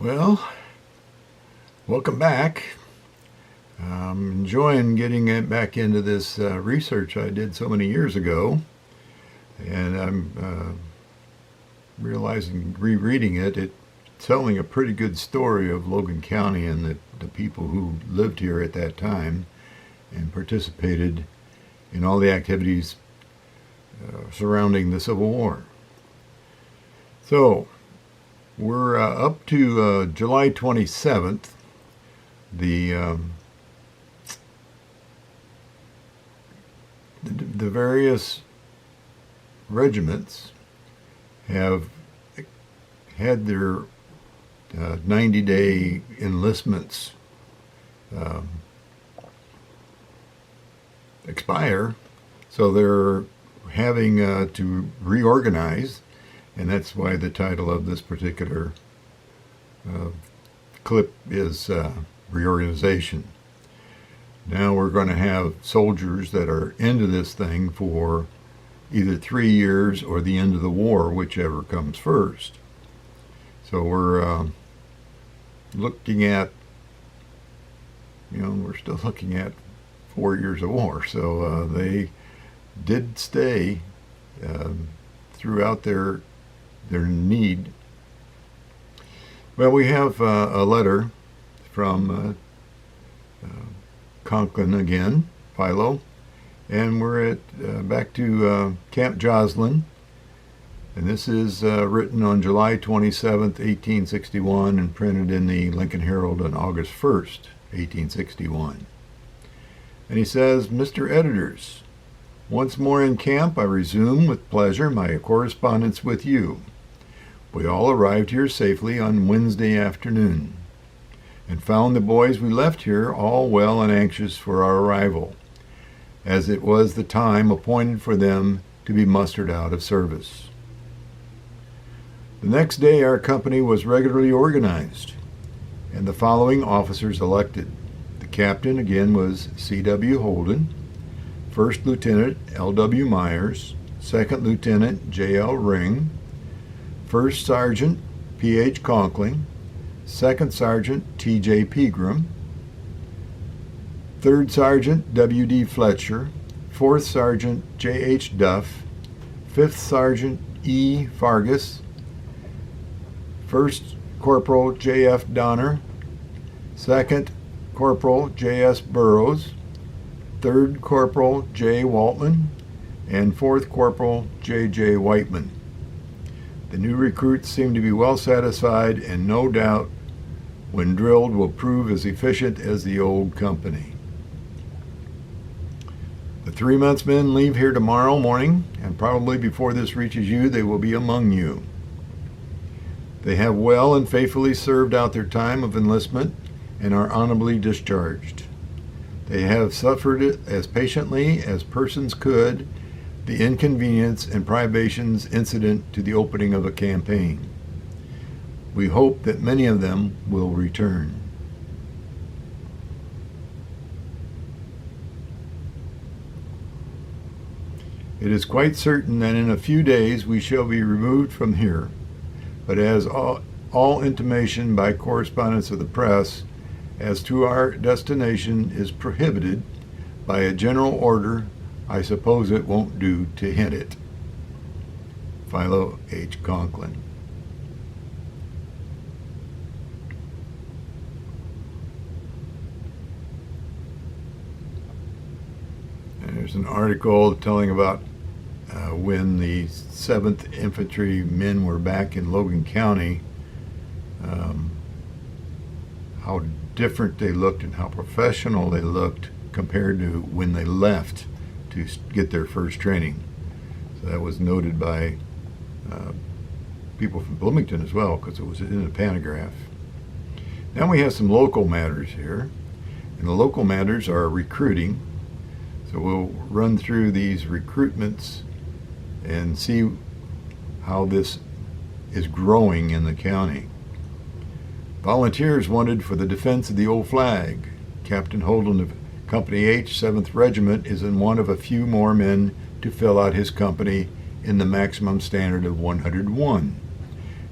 Well, welcome back. I'm enjoying getting back into this research I did so many years ago, and I'm realizing, rereading it's telling a pretty good story of Logan County and the people who lived here at that time and participated in all the activities surrounding the Civil War. So, we're up to July 27th. The various regiments have had their 90-day enlistments expire, so they're having to reorganize, and that's why the title of this particular clip is Reorganization. Now we're going to have soldiers that are into this thing for either 3 years or the end of the war, whichever comes first. So we're looking at, we're still looking at 4 years of war. So they did stay throughout their need. Well, we have a letter from Conklin again, Philo, and we're at back to Camp Joslin, and this is written on July 27th, 1861, and printed in the Lincoln Herald on August 1st, 1861. And he says, Mr. Editors, once more in camp, I resume with pleasure my correspondence with you. We all arrived here safely on Wednesday afternoon, and found the boys we left here all well and anxious for our arrival, as it was the time appointed for them to be mustered out of service. The next day our company was regularly organized, and the following officers elected. The captain again was C.W. Holden, First Lieutenant L.W. Myers, Second Lieutenant J.L. Ring, First Sergeant P.H. Conkling, Second Sergeant T.J. Pegram, Third Sergeant W.D. Fletcher, Fourth Sergeant J.H. Duff, Fifth Sergeant E. Fargus, First Corporal J.F. Donner, Second Corporal J.S. Burrows, Third Corporal J. Waltman, and Fourth Corporal J.J. Whiteman. The new recruits seem to be well satisfied, and no doubt when drilled will prove as efficient as the old company. The 3 months men leave here tomorrow morning, and probably before this reaches you they will be among you. They have well and faithfully served out their time of enlistment and are honorably discharged. They have suffered as patiently as persons could the inconvenience and privations incident to the opening of a campaign. We hope that many of them will return. It is quite certain that in a few days we shall be removed from here, but as all intimation by correspondence of the press as to our destination is prohibited by a general order, I suppose it won't do to hint it. Philo H. Conklin. There's an article telling about when the 7th Infantry men were back in Logan County, how different they looked and how professional they looked compared to when they left to get their first training. So that was noted by people from Bloomington as well, because it was in the Pantograph. Now we have some local matters here, and the local matters are recruiting. So we'll run through these recruitments and see how this is growing in the county. Volunteers wanted for the defense of the old flag. Captain Holden of Company H, 7th Regiment, is in one of a few more men to fill out his company in the maximum standard of 101,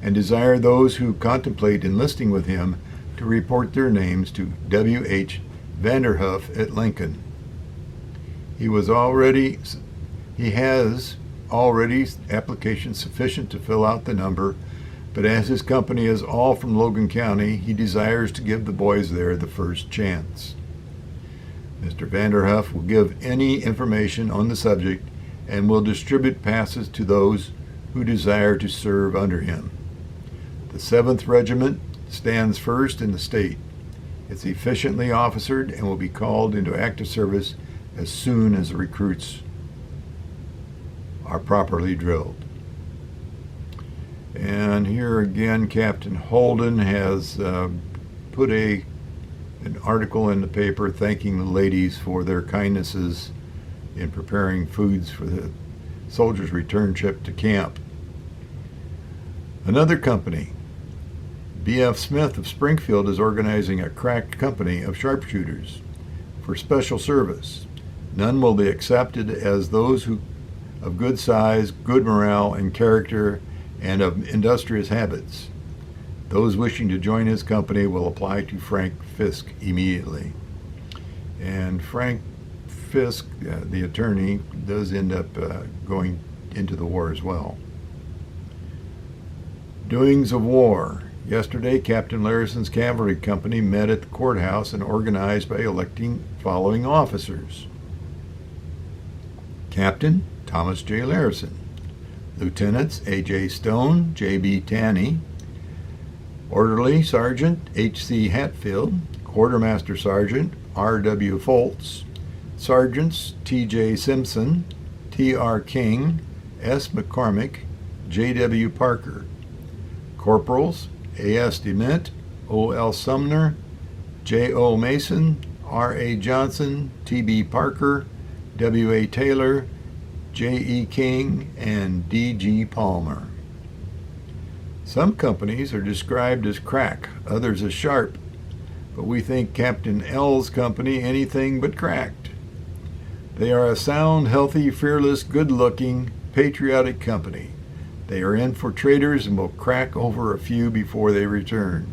and desire those who contemplate enlisting with him to report their names to W.H. Vanderhoof at Lincoln. He has already applications sufficient to fill out the number, but as his company is all from Logan County, he desires to give the boys there the first chance. Mr. Vanderhoof will give any information on the subject and will distribute passes to those who desire to serve under him. The 7th Regiment stands first in the state. It's efficiently officered and will be called into active service as soon as the recruits are properly drilled. And here again, Captain Holden has put an article in the paper thanking the ladies for their kindnesses in preparing foods for the soldiers' return trip to camp. Another company, B.F. Smith of Springfield, is organizing a crack company of sharpshooters for special service. None will be accepted as those who of good size, good morale and character, and of industrious habits. Those wishing to join his company will apply to Frank Fisk immediately. And Frank Fisk, the attorney, does end up going into the war as well. Doings of war. Yesterday, Captain Larison's cavalry company met at the courthouse and organized by electing following officers. Captain Thomas J. Larison. Lieutenants A.J. Stone, J.B. Tanney. Orderly Sergeant H.C. Hatfield. Quartermaster Sergeant R.W. Foltz. Sergeants T.J. Simpson, T.R. King, S. McCormick, J.W. Parker. Corporals A.S. DeMint, O.L. Sumner, J.O. Mason, R.A. Johnson, T.B. Parker, W.A. Taylor, J.E. King, and D.G. Palmer. Some companies are described as crack, others as sharp, but we think Captain L's company anything but cracked. They are a sound, healthy, fearless, good-looking, patriotic company. They are in for traders and will crack over a few before they return.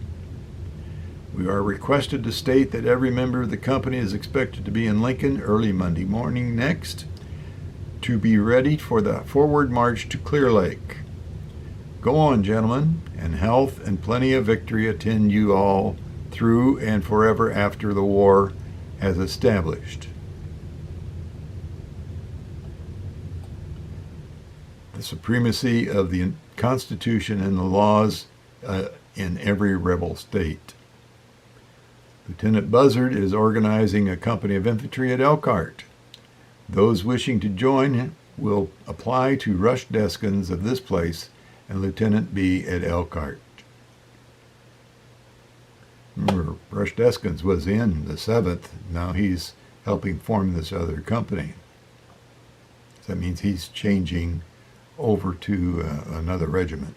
We are requested to state that every member of the company is expected to be in Lincoln early Monday morning next to be ready for the forward march to Clear Lake. Go on, gentlemen, and health and plenty of victory attend you all through and forever after the war has established. The supremacy of the Constitution and the laws in every rebel state. Lieutenant Buzzard is organizing a company of infantry at Elkhart. Those wishing to join will apply to Rush Deskins of this place and Lieutenant B at Elkhart. Remember, Rush Deskins was in the 7th. Now he's helping form this other company. So that means he's changing over to another regiment.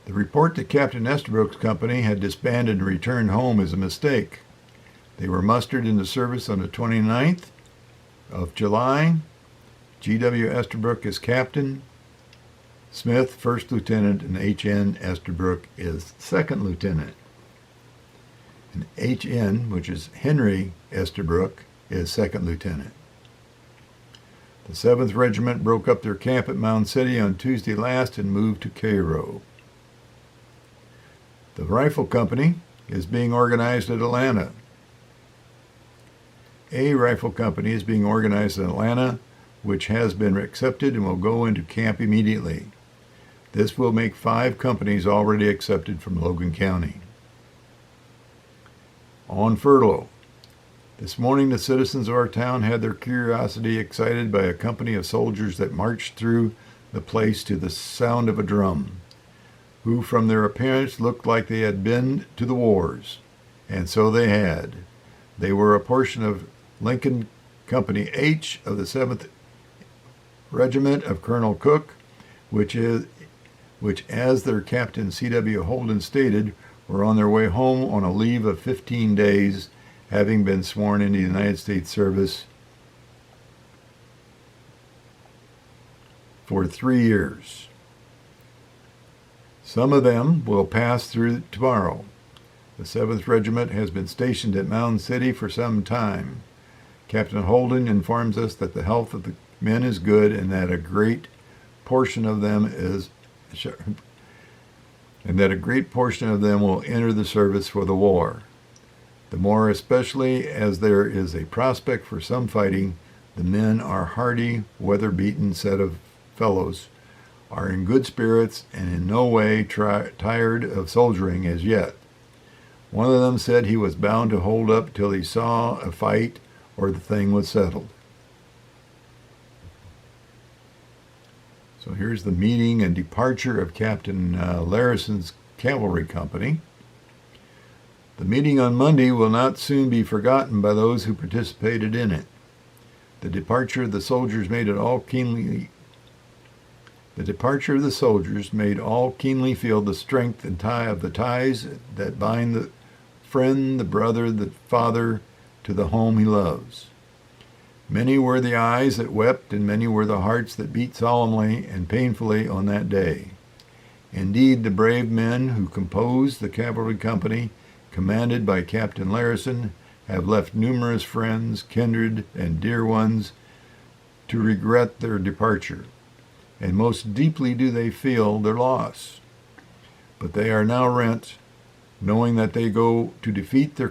The report that Captain Estabrook's company had disbanded and returned home is a mistake. They were mustered into service on the 29th of July. G.W. Estabrook is captain, Smith first lieutenant, and H.N. Estabrook is second lieutenant. And H.N., which is Henry Estabrook, is second lieutenant. The 7th Regiment broke up their camp at Mound City on Tuesday last and moved to Cairo. The Rifle Company is being organized at Atlanta. A Rifle Company is being organized in Atlanta, which has been accepted and will go into camp immediately. This will make 5 companies already accepted from Logan County. On furlough. This morning, the citizens of our town had their curiosity excited by a company of soldiers that marched through the place to the sound of a drum, who from their appearance looked like they had been to the wars. And so they had. They were a portion of Lincoln Company H of the 7th Regiment of Colonel Cook, which as their captain C.W. Holden stated, were on their way home on a leave of 15 days, having been sworn into the United States service for 3 years. Some of them will pass through tomorrow. The 7th Regiment has been stationed at Mound City for some time. Captain Holden informs us that the health of the men is good and that a great portion of them will enter the service for the war. The more especially as there is a prospect for some fighting, the men are hardy, weather-beaten set of fellows, are in good spirits and in no way tired of soldiering as yet. One of them said he was bound to hold up till he saw a fight or the thing was settled. So here's the meeting and departure of Captain Larison's cavalry company. The meeting on Monday will not soon be forgotten by those who participated in it. The departure of the soldiers made all keenly feel the strength and tie of the ties that bind the friend, the brother, the father to the home he loves. Many were the eyes that wept, and many were the hearts that beat solemnly and painfully on that day. Indeed, the brave men who composed the cavalry company, commanded by Captain Larison, have left numerous friends, kindred, and dear ones to regret their departure, and most deeply do they feel their loss. But they are now rent, knowing that they go to defend their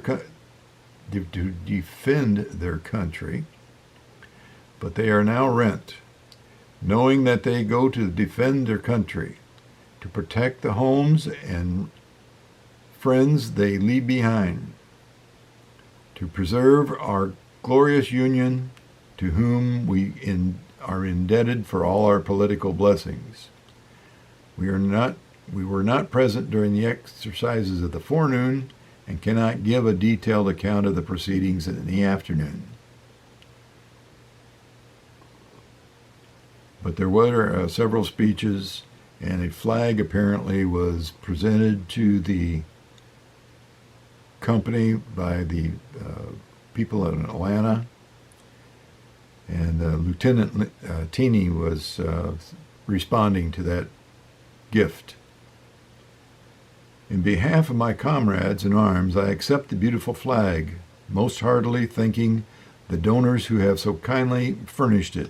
country. But they are now rent, knowing that they go to defend their country, to protect the homes and friends they leave behind, to preserve our glorious Union, to whom we are indebted for all our political blessings. We were not present during the exercises of the forenoon and cannot give a detailed account of the proceedings in the afternoon. But there were several speeches, and a flag apparently was presented to the company by the people in Atlanta, and Lieutenant Teeney was responding to that gift. In behalf of my comrades in arms, I accept the beautiful flag, most heartily thanking the donors who have so kindly furnished it.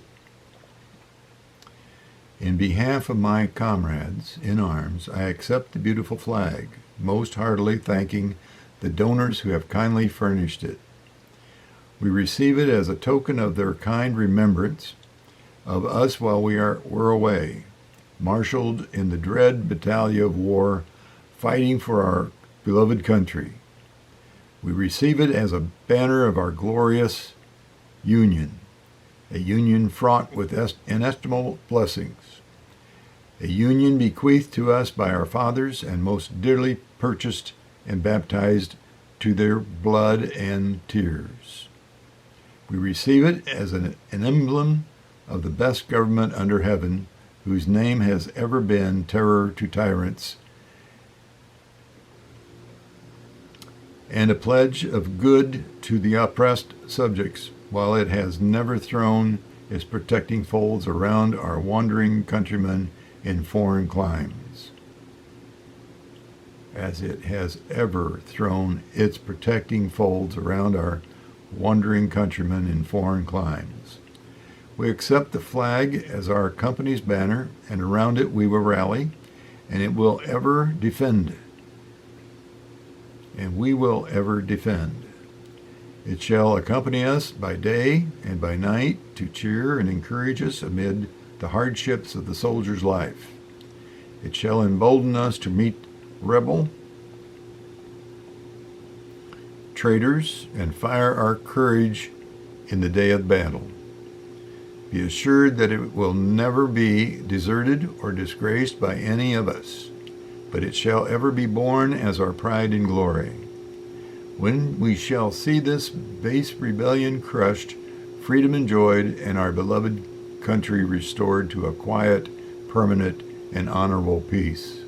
In behalf of my comrades in arms, I accept the beautiful flag, most heartily thanking the donors who have kindly furnished it. We receive it as a token of their kind remembrance of us while we're away, marshaled in the dread battalion of war, fighting for our beloved country. We receive it as a banner of our glorious Union, a Union fraught with inestimable blessings, a Union bequeathed to us by our fathers and most dearly purchased and baptized to their blood and tears. We receive it as an emblem of the best government under heaven, whose name has ever been terror to tyrants, and a pledge of good to the oppressed subjects, while it has never thrown its protecting folds around our wandering countrymen in foreign climes, as it has ever thrown its protecting folds around our wandering countrymen in foreign climes. We accept the flag as our company's banner, and around it we will rally, and it will ever defend. And we will ever defend. It shall accompany us by day and by night to cheer and encourage us amid the hardships of the soldier's life. It shall embolden us to meet rebel, traitors, and fire our courage in the day of battle. Be assured that it will never be deserted or disgraced by any of us, but it shall ever be borne as our pride and glory. When we shall see this base rebellion crushed, freedom enjoyed, and our beloved country restored to a quiet, permanent, and honorable peace.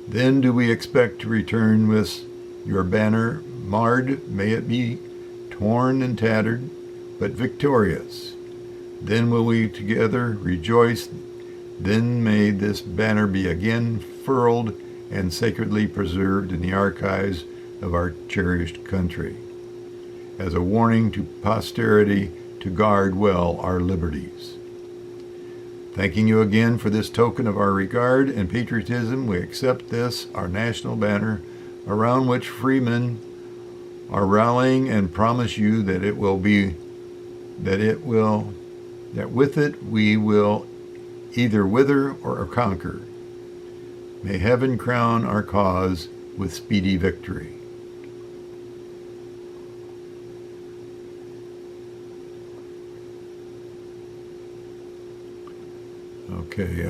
Then do we expect to return with your banner marred, may it be torn and tattered, but victorious. Then will we together rejoice Then may this banner be again furled and sacredly preserved in the archives of our cherished country, as a warning to posterity to guard well our liberties. Thanking you again for this token of our regard and patriotism, we accept this, our national banner, around which freemen are rallying, and promise you that with it we will either wither or conquer. May heaven crown our cause with speedy victory. Okay,